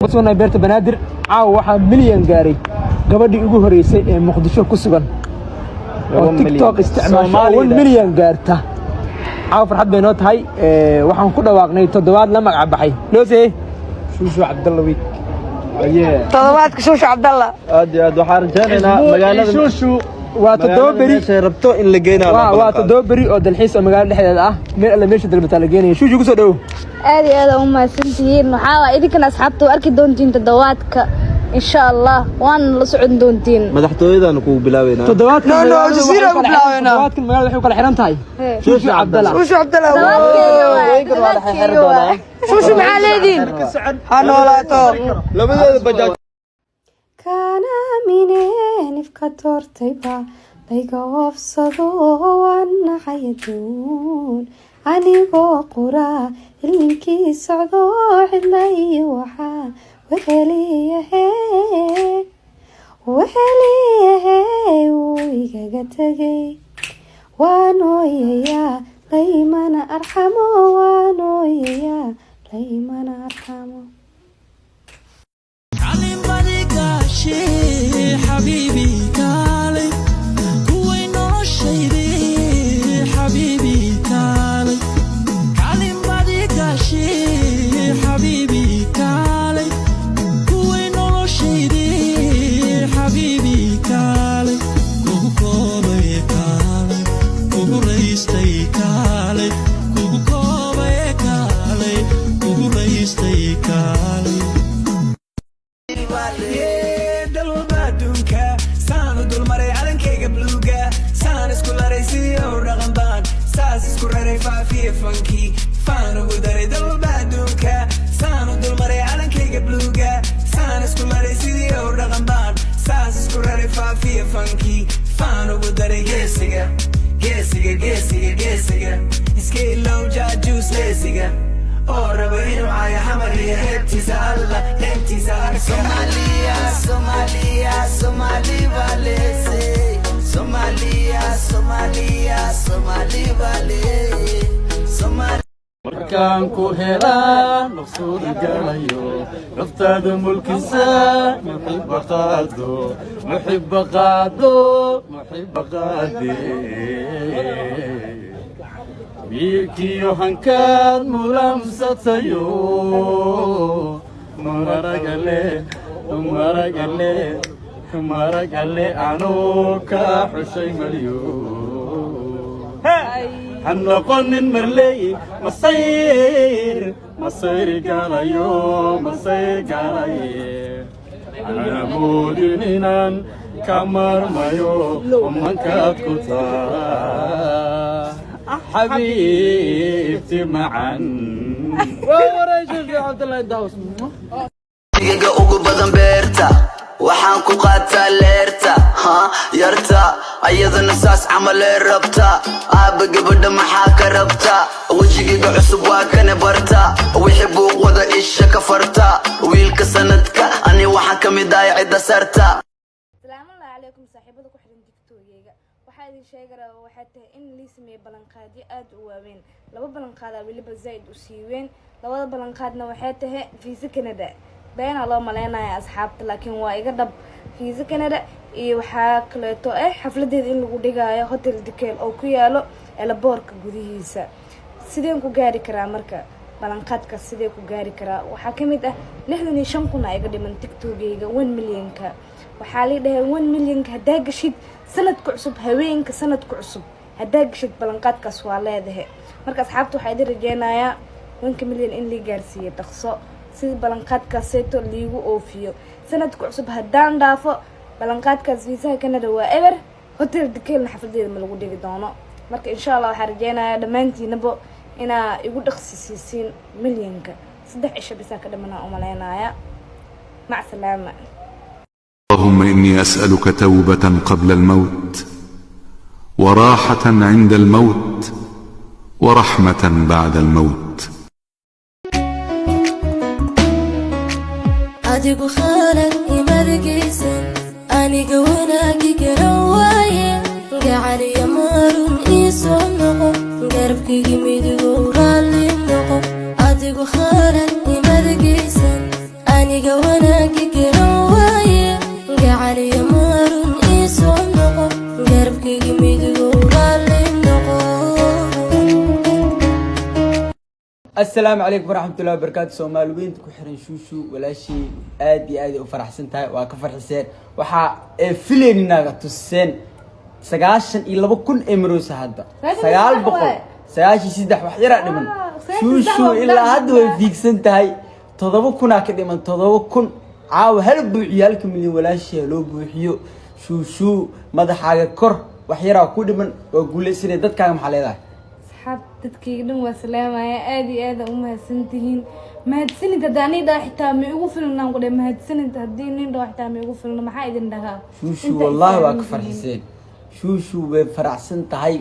وصلنا بيرت بنادر واحد مليون قاري قبل ugu horeysay ee muqdisho ku sugan oo TikTok isticmaasho 1 milyan gaarta farxad bay noo tahay waxaan ku dhawaaqnay toddobaad la magac baxay loosay Shushu Cabdalla week toddobaadka Shushu Cabdalla aad waxaan rajaynaynaa magaalada Shushu waa toddoba beri rabto in la geeyo waa toddoba beri oo dalxiis magaalada dhexdeeda ah meel alla meesha dalbata la geenayo Shushu ku soo dhaw aad iyo aad u mahadsantihiin waxa idinkan asxaabtu arki doontiin toddobaadka insha Allah waan la socon doontiin madaxtooyadan ku bilaaweynaa toddobaadka jasiira ku bilaaweynaa toddobaadka magaalada waxay kala xiran tahay Shushu Cabdalla Shushu maxaa leediin hanolaato labadooda bajaaj kana mineen ifka tortayba layga ofsado wana xayaduun anigoo qura ilminkii socdo cidlay waxa weheliyahe igaga tagay waanooyayaa laymana arxamo waanooyayaa laymana arxamo حبيبي تعالي كوي نوشيدي حبيبي تعالي كلم بديك شي حبيبي تعالي كوي نوشيدي حبيبي تعالي كوكوبي تعالي كوكو ريستي تعالي كوكوبي تعالي كوكو ريستي تعالي funky fano gudare dal badunka sano dal mare alan kega bluga sano skulare sidio ragamban sas skulare fa fi funky fano gudare gesiga iske low ja juice lesiga ora bayno ay hamari hebti salla hebti salla Somali vale Somali vale markaan ku helaa nafsuudi galayo naftaada mulkisa muxibba qaado wiilkiyo hankaad mulamsatayo maragale anuu ka xushay malyo hanoqonin marley masayr galayo anamoodin inaan ka marmayo mankaad ku taa حبيبتي معا iga ugu badan beerta waxaan ku qaataa leerta yarta ayadana saas camal ee rabta aaba gabadha maxaa ka rabta wajigiga cusub waa kana barta wixii buuq wada isha ka farta wiilka sanadka ani waxaan ka mid ahay cidda sarta salaamu alaykum saaxiibada ku xiran tiktoogayga waxaa idin sheegayaa waxay tahay in la sameeyo balanqaadyo aad u waaweyn laba balanqaad waliba zaid u siiween labada balanqaadna waxay tahay Visa Canada bayna loo maleynaya asxaabta laakiin waa iga dhab Visa Canada iyo waxa kale oo xafladeeda in lagu dhigayo hotel Dekel oo ku yaalo Elaboorka gudihiisa sideen ku gaari karaa marka balanqaadka sidee ku gaari karaa waxaa ka mid ah 65 kun iga dhiman tiktokeyga 1 milyanka waxaa la dhahay 1 milyanka hadaa gashid sanadka cusub haweenka sanadka cusub hadaa gashid balanqaadkaas waa leedahay marka asxaabta waxaa idin rajeynayaa 1 milyan in la gaarsiiyo dhaqso sida balanqaadkaaseeto liigu oofiyo sanadka cusub haddaan dhaafo balanqaadkaas viisaha Canada waa ever hotel dekeelna xafadeeda ma lagu dhigi doono marka insha Allah waxaan rajeynayaa dhammaantiinaba inaa igu dhaqsiisiin milyanka 3 cisho bisa ka dhamanaa u maleynaaya مع السلامة. اللهم إني أسألك توبة قبل الموت وراحة عند الموت ورحمة بعد الموت. adigu khaalan imargaysan aniga wanaagga rawaye gacaliya marun isoo noqo garbkigi midigu raalli noqo adigu khaalan imargaysan aniga wanaagga rawaye gacaliya marun isoo noqo garbkigi midigu raalli noqo. السلام عليكم ورحمة الله وبركاته. سومال وين كحرن شوشو ولا شيء آدي وفرح سنتها وكفر حسين وحا فيلين ناقة السن سجاشن إلا بكون إمروس هذا سجال بقول سجاشي سيدح وحيرة من شوشو إلا هذا وفيك سنتهاي تضربكون أكيد من تضربكون عاو هل بعيالكم اللي ولا شيء لو بحيو شوشو ماذا حاجة كر وحيرة كود من وقول سنة ده كان محل ده dadkayga dhan waa salaamaya aad iyo aad u mahadsantihiin mahadsanid haddaanay dhaa xitaa ma igu filnaan qodhe mahadsanid haddii nin dhaa xitaa ma igu filno maxaa idin dhahaa شوشو والله waa ka farxiseen شوشو way faraxsan tahay